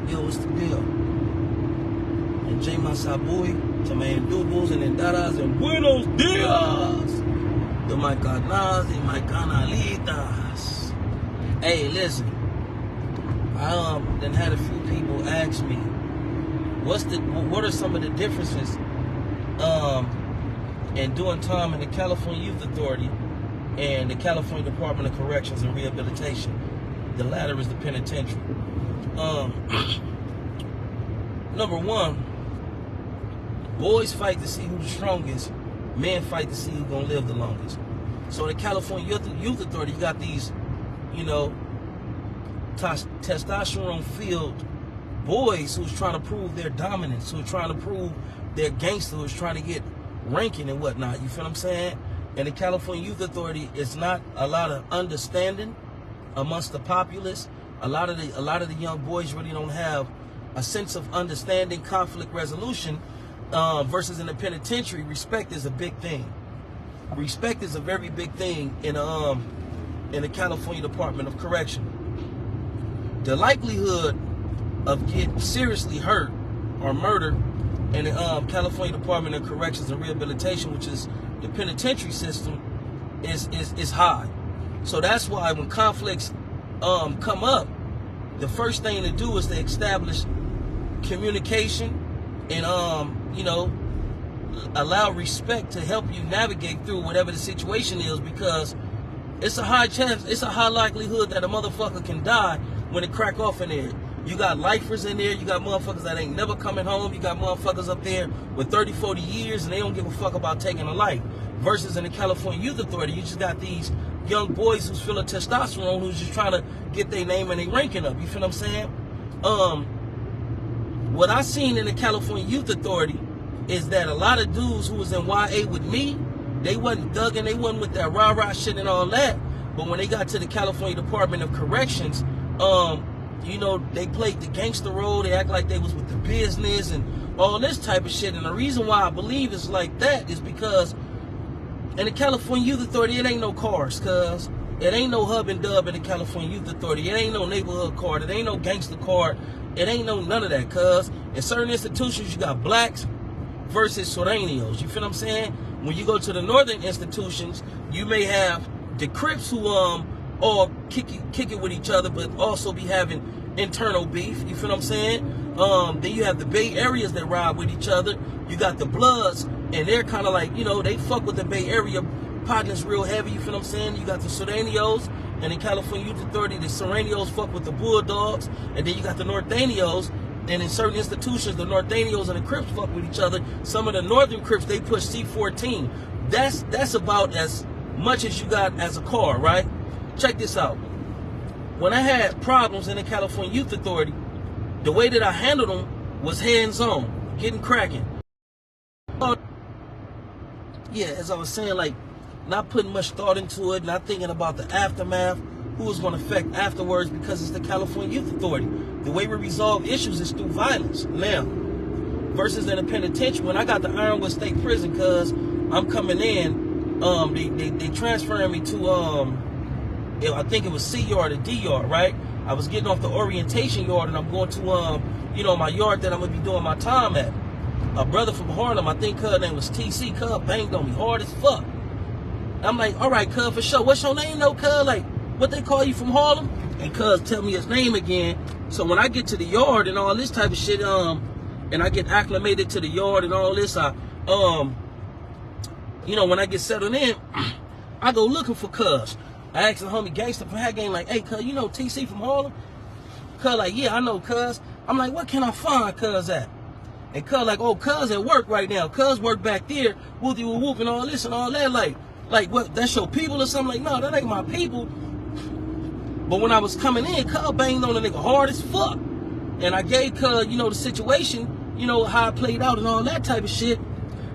Yo, what's the deal? And J. Masabuy, to my Endubos and Endaras and Buenos Dias. De my carnas y my canalitas. Hey, listen. I then had a few people ask me, what are some of the differences in doing time in the California Youth Authority and the California Department of Corrections and Rehabilitation? The latter is the penitentiary. Number one, boys fight to see who's the strongest, men fight to see who's gonna live the longest. So the California Youth Authority, you got these, testosterone-filled boys who's trying to prove their dominance, who's trying to prove they're gangster, who's trying to get ranking and whatnot. You feel what I'm saying? And the California Youth Authority is not a lot of understanding amongst the populace. A lot of the young boys really don't have a sense of understanding, conflict resolution. Versus in the penitentiary, respect is a big thing. Respect is a very big thing in the California Department of Correction. The likelihood of getting seriously hurt or murdered in the California Department of Corrections and Rehabilitation, which is the penitentiary system, is high. So that's why when conflicts come up, the first thing to do is to establish communication and allow respect to help you navigate through whatever the situation is, because it's a high chance, it's a high likelihood that a motherfucker can die when it crack off in there. You got lifers in there, you got motherfuckers that ain't never coming home, you got motherfuckers up there with 30, 40 years and they don't give a fuck about taking a life. Versus in the California Youth Authority, you just got these young boys who's full of testosterone, who's just trying to get their name and their ranking up. You feel what I'm saying? What I seen in the California Youth Authority is that a lot of dudes who was in YA with me, they wasn't thugging, they wasn't with that rah-rah shit and all that. But when they got to the California Department of Corrections, they played the gangster role. They act like they was with the business and all this type of shit. And the reason why I believe it's like that is because in the California Youth Authority, it ain't no cars, cuz. It ain't no hub and dub in the California Youth Authority. It ain't no neighborhood card. It ain't no gangster card. It ain't no none of that, cuz. In certain institutions, you got blacks versus Sureños. You feel what I'm saying? When you go to the northern institutions, you may have the Crips who all kick it with each other, but also be having internal beef. You feel what I'm saying? Then you have the Bay Areas that ride with each other. You got the Bloods, and they're kind of like, they fuck with the Bay Area partners real heavy. You feel what I'm saying? You got the Sureños, and in California Youth Authority, the Sureños fuck with the Bulldogs, and then you got the Norteños. And in certain institutions, the Norteños and the Crips fuck with each other. Some of the Northern Crips, they push C14. That's about as much as you got as a car, right? Check this out. When I had problems in the California Youth Authority, the way that I handled them was hands-on, getting cracking. Yeah, as I was saying, like, not putting much thought into it, not thinking about the aftermath, who it's going to affect afterwards, because it's the California Youth Authority. The way we resolve issues is through violence. Now, versus in the penitentiary, when I got the Ironwood State Prison, because I'm coming in, they transferring me to, I think it was C yard or D yard, right? I was getting off the orientation yard, and I'm going to, my yard that I'm going to be doing my time at. A brother from Harlem, I think her name was TC, cuz banged on me hard as fuck. I'm like, all right, cuz, for sure. What's your name, though, cuz? Like, what they call you from Harlem? And cuz tell me his name again. So when I get to the yard and all this type of shit, and I get acclimated to the yard and all this, when I get settled in, I go looking for cuz. I asked the homie gangster from Hat Gang, like, hey, cuz, you know TC from Harlem? Cuz like, yeah, I know cuz. I'm like, what can I find cuz at? And cuz like, oh, cuz at work right now. Cuz work back there, whoopty whoop and all this and all that. Like what, that's your people or something? Like, no, that ain't my people. But when I was coming in, cuz banged on the nigga hard as fuck. And I gave cuz, the situation, how it played out and all that type of shit.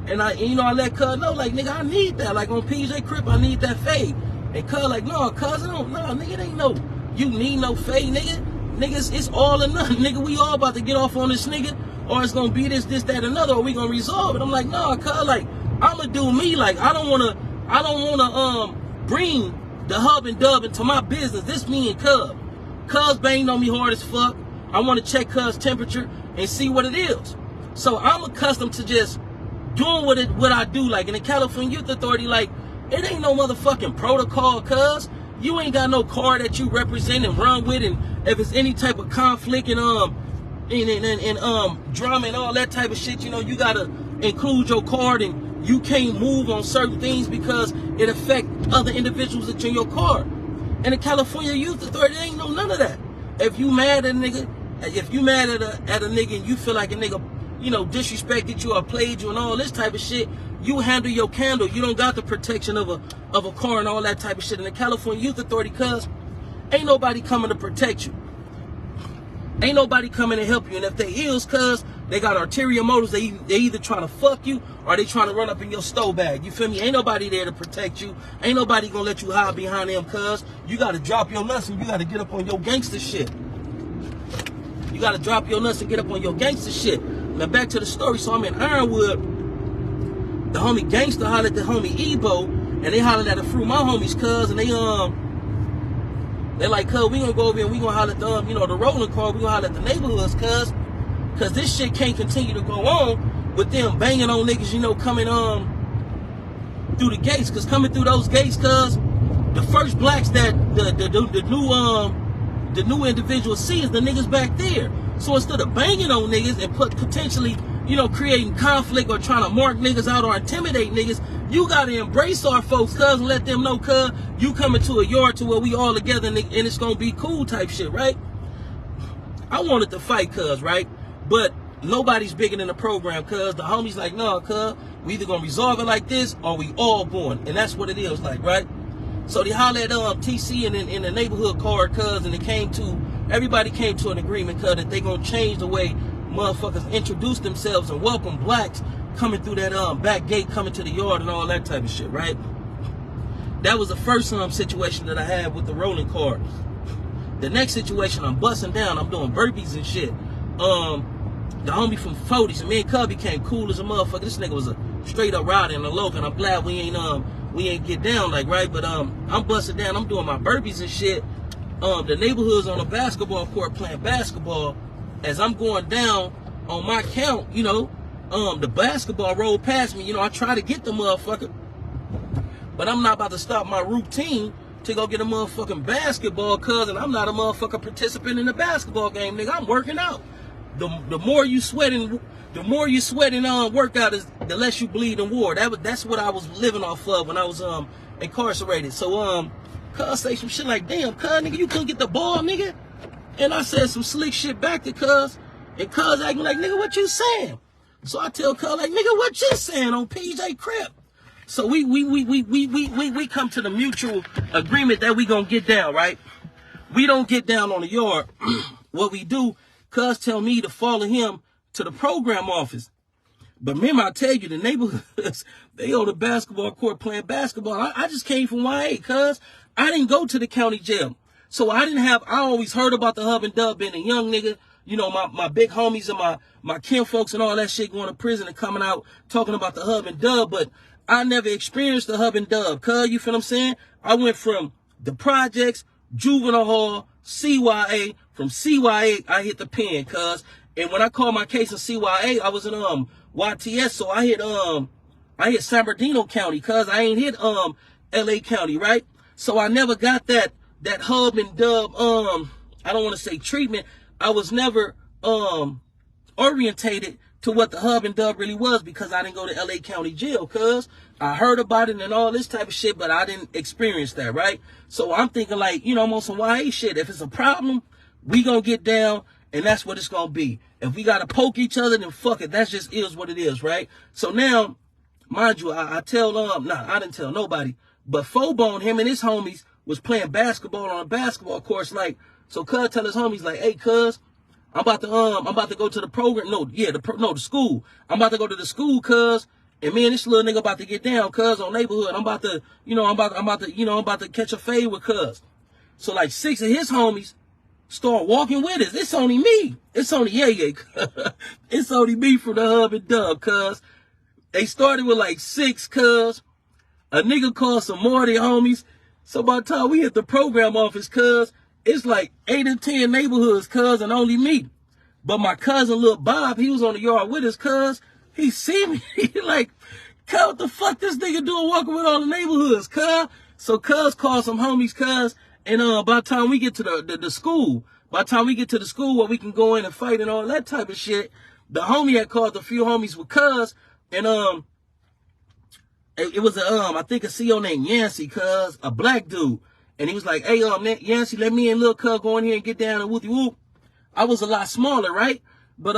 And I let cuz know, like, nigga, I need that. Like on PJ Crip, I need that fade. And cuz like, no, cuz, nigga, it ain't no, you need no fade, nigga. Niggas, it's all or nothing, nigga. We all about to get off on this nigga, or it's gonna be this, that, another, or we gonna resolve it. I'm like, no, cuz, like, I'ma do me. Like, I don't wanna bring the hub and dub into my business. This me and Cub. Cuz banged on me hard as fuck. I want to check cuz temperature and see what it is. So I'm accustomed to just doing what I do. Like in the California Youth Authority, like it ain't no motherfucking protocol, cuz. You ain't got no car that you represent and run with, and if it's any type of conflict and drama and all that type of shit, you know, you gotta include your card, and you can't move on certain things because it affect other individuals that's in your car. And the California Youth Authority ain't no none of that. If you mad at a nigga, if you mad at a nigga and you feel like a nigga, you know, disrespected you or played you and all this type of shit, you handle your candle. You don't got the protection of a car and all that type of shit. In the California Youth Authority, cuz ain't nobody coming to protect you. Ain't nobody coming to help you. And if they is, cuz they got ulterior motives. They either trying to fuck you or they trying to run up in your stove bag. You feel me? Ain't nobody there to protect you. Ain't nobody gonna let you hide behind them, cuz. You gotta drop your nuts and you gotta get up on your gangster shit. You gotta drop your nuts and get up on your gangster shit. Now back to the story. So I'm in Ironwood. The homie gangster hollered at the homie Ebo, and they hollered at a few of my homies, cuz, and they like, cuz, we gonna go over here and we gonna holler at the, you know, the rolling car, we gonna holler at the neighborhoods, cuz this shit can't continue to go on with them banging on niggas, you know, coming through the gates, cuz coming through those gates, cuz the first blacks that the new individuals see is the niggas back there. So instead of banging on niggas and potentially, you know, creating conflict or trying to mark niggas out or intimidate niggas, you gotta embrace our folks, cuz, and let them know, cuz, you coming to a yard to where we all together and it's gonna be cool type shit, right? I wanted to fight, cuz, right? But nobody's bigger than the program, cuz. The homies like, nah, cuz, we either gonna resolve it like this or we all going. And that's what it is like, right? So they hollered at TC in the neighborhood card, cuz, and everybody came to an agreement, cuz, that they gonna change the way motherfuckers introduce themselves and welcome blacks coming through that back gate, coming to the yard and all that type of shit, right? That was the first situation that I had with the rolling car. The next situation, I'm busting down, I'm doing burpees and shit. The homie from 40s and me and Cub became cool as a motherfucker. This nigga was a straight up rider in the local, and I'm glad we ain't get down, like, right? But I'm busting down, I'm doing my burpees and shit. The neighborhood's on a basketball court playing basketball. As I'm going down on my count, you know, the basketball rolled past me. You know, I try to get the motherfucker, but I'm not about to stop my routine to go get a motherfucking basketball, cuz, and I'm not a motherfucking participant in the basketball game, nigga. I'm working out. The more you sweat and workout is, the less you bleed in war. That's what I was living off of when I was incarcerated. So cuz say some shit like, damn, cuz, nigga, you couldn't get the ball, nigga. And I said some slick shit back to cuz, and cuz acting like, nigga, what you saying? So I tell cuz like, nigga, what you saying on PJ Crip? So we come to the mutual agreement that we gonna get down, right? We don't get down on the yard. What we do, cuz tell me to follow him to the program office. But remember, I tell you, the neighborhoods, they on the basketball court playing basketball. I just came from YA, cuz I didn't go to the county jail. So I always heard about the hub and dub, being a young nigga, you know, my big homies and my kin folks and all that shit going to prison and coming out talking about the hub and dub, but I never experienced the hub and dub, cuz, you feel what I'm saying? I went from the projects, juvenile hall, CYA, from CYA, I hit the pen, cuz, and when I called my case in CYA, I was in, YTS, so I hit San Bernardino County, cuz, I ain't hit, LA County, right? So I never got that hub and dub, I don't want to say treatment. I was never orientated to what the hub and dub really was because I didn't go to LA County jail, cuz I heard about it and all this type of shit, but I didn't experience that, right? So I'm thinking like, you know, I'm on some YA shit. If it's a problem, we gonna get down, and that's what it's gonna be. If we gotta poke each other, then fuck it. That just is what it is, right? So now, mind you, I didn't tell nobody, but Fobone, him and his homies was playing basketball on a basketball course, like, so cuz tell his homies like, hey cuz, I'm about to go to the program, the school. I'm about to go to the school, cuz, and me and this little nigga about to get down, cuz, on neighborhood. I'm about to catch a fade with cuz. So like 6 of his homies start walking with us. It's only me. It's only Yay. It's only me from the hub and dub, cuz. They started with like 6, cuz. A nigga called some more of their homies. So by the time we hit the program office, cuz, it's like 8 or 10 neighborhoods, cuz, and only me. But my cousin, Lil Bob, he was on the yard with his cuz. He see me. He like, cuz, what the fuck this nigga doing walking with all the neighborhoods, cuz? So cuz called some homies, cuz, and by the time we get to the school, by the time we get to the school where we can go in and fight and all that type of shit, the homie had called a few homies with cuz, and it was I think a CEO named Yancey, cuz, a black dude. And he was like, hey, Yancey, let me and Lil cuz go in here and get down and whoopty whoop. I was a lot smaller, right? But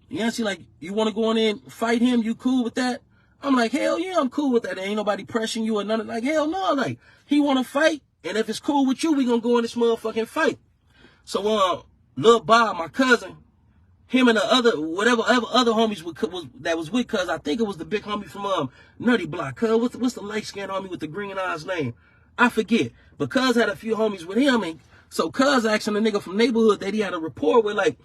Yancey like, you want to go in there and fight him? You cool with that? I'm like, hell yeah, I'm cool with that. There ain't nobody pressuring you or nothing. Like, hell no. Like, he want to fight, and if it's cool with you, we gonna go in this motherfucking fight. So Lil Bob, my cousin, him and the other other homies that was with cuz, I think it was the big homie from Nutty Block. Cuz, what's the light skinned homie with the green eyes name? I forget. But cuz had a few homies with him, and so cuz asking the nigga from neighborhood that he had a rapport with, like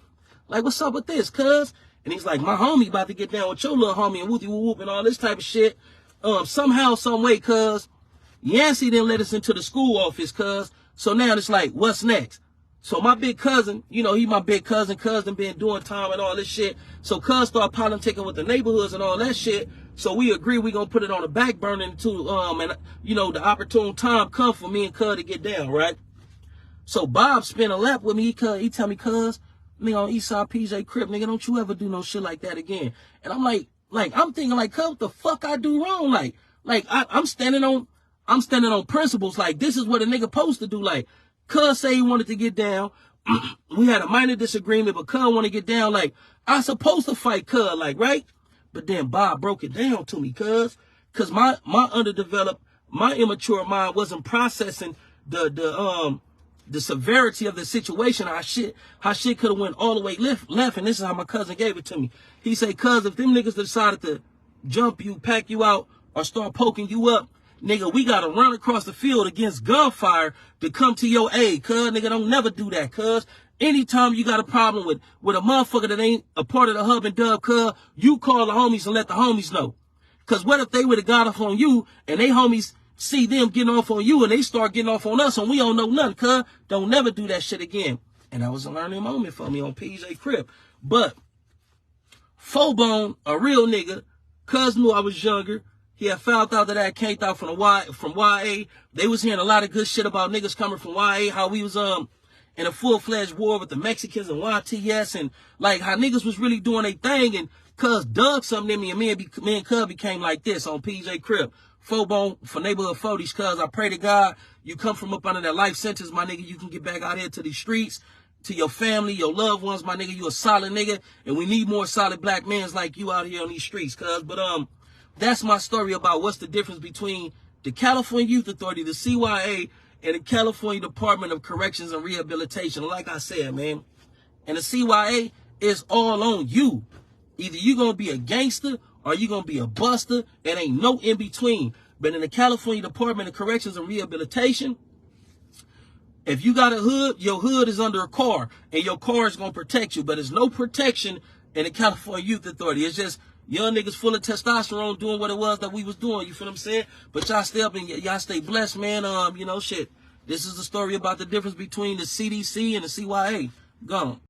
what's up with this, cuz? And he's like, my homie about to get down with your little homie and whoopty whoop and all this type of shit. Somehow, some way, cuz Yancey didn't let us into the school office, cuz. So now it's like, what's next? So my big cousin, you know, he my big cousin been doing time and all this shit. So cuz start politicking with the neighborhoods and all that shit. So we agree we gonna put it on the back burner until and you know, the opportune time come for me and cuz to get down, right? So Bob spent a lap with me. He tell me, cuz, nigga, on Eastside PJ Crip, nigga, don't you ever do no shit like that again. And I'm like I'm thinking like, cuz, what the fuck I do wrong? Like I'm standing on principles. Like, this is what a nigga supposed to do. Like, cuz say he wanted to get down. We had a minor disagreement, but cuz want to get down. Like, I supposed to fight cuz, like, right? But then Bob broke it down to me, cuz my underdeveloped, my immature mind wasn't processing the severity of the situation. How shit could have went all the way left, and this is how my cousin gave it to me. He said, cuz, if them niggas decided to jump you, pack you out, or start poking you up, nigga, we gotta run across the field against gunfire to come to your aid, cuz. Nigga, don't never do that, cuz. Anytime you got a problem with a motherfucker that ain't a part of the hub and dub, cuz, you call the homies and let the homies know. Cuz what if they would have got off on you and they homies see them getting off on you and they start getting off on us and we don't know nothing, cuz? Don't never do that shit again. And that was a learning moment for me on PJ Crip. But Fobone, a real nigga, cuz knew I was younger. He had found out that I came out from YA. They was hearing a lot of good shit about niggas coming from YA, how we was in a full-fledged war with the Mexicans and YTS, and like how niggas was really doing their thing, and cuz dug something in me, and me and cuz became like this on PJ Crip. Fobone for neighborhood 40s, cuz I pray to God you come from up under that life sentence, my nigga, you can get back out here to these streets, to your family, your loved ones, my nigga. You a solid nigga, and we need more solid black men like you out here on these streets, cuz. But that's my story about what's the difference between the California Youth Authority, the CYA, and the California Department of Corrections and Rehabilitation. Like I said, man, and the CYA is all on you. Either you gonna be a gangster or you gonna be a buster. It ain't no in between. But in the California Department of Corrections and Rehabilitation, if you got a hood, your hood is under a car, and your car is gonna protect you. But there's no protection in the California Youth Authority. It's just young niggas full of testosterone doing what it was that we was doing. You feel what I'm saying? But y'all stay up and y'all stay blessed, man. You know, shit. This is the story about the difference between the CDC and the CYA. Gone.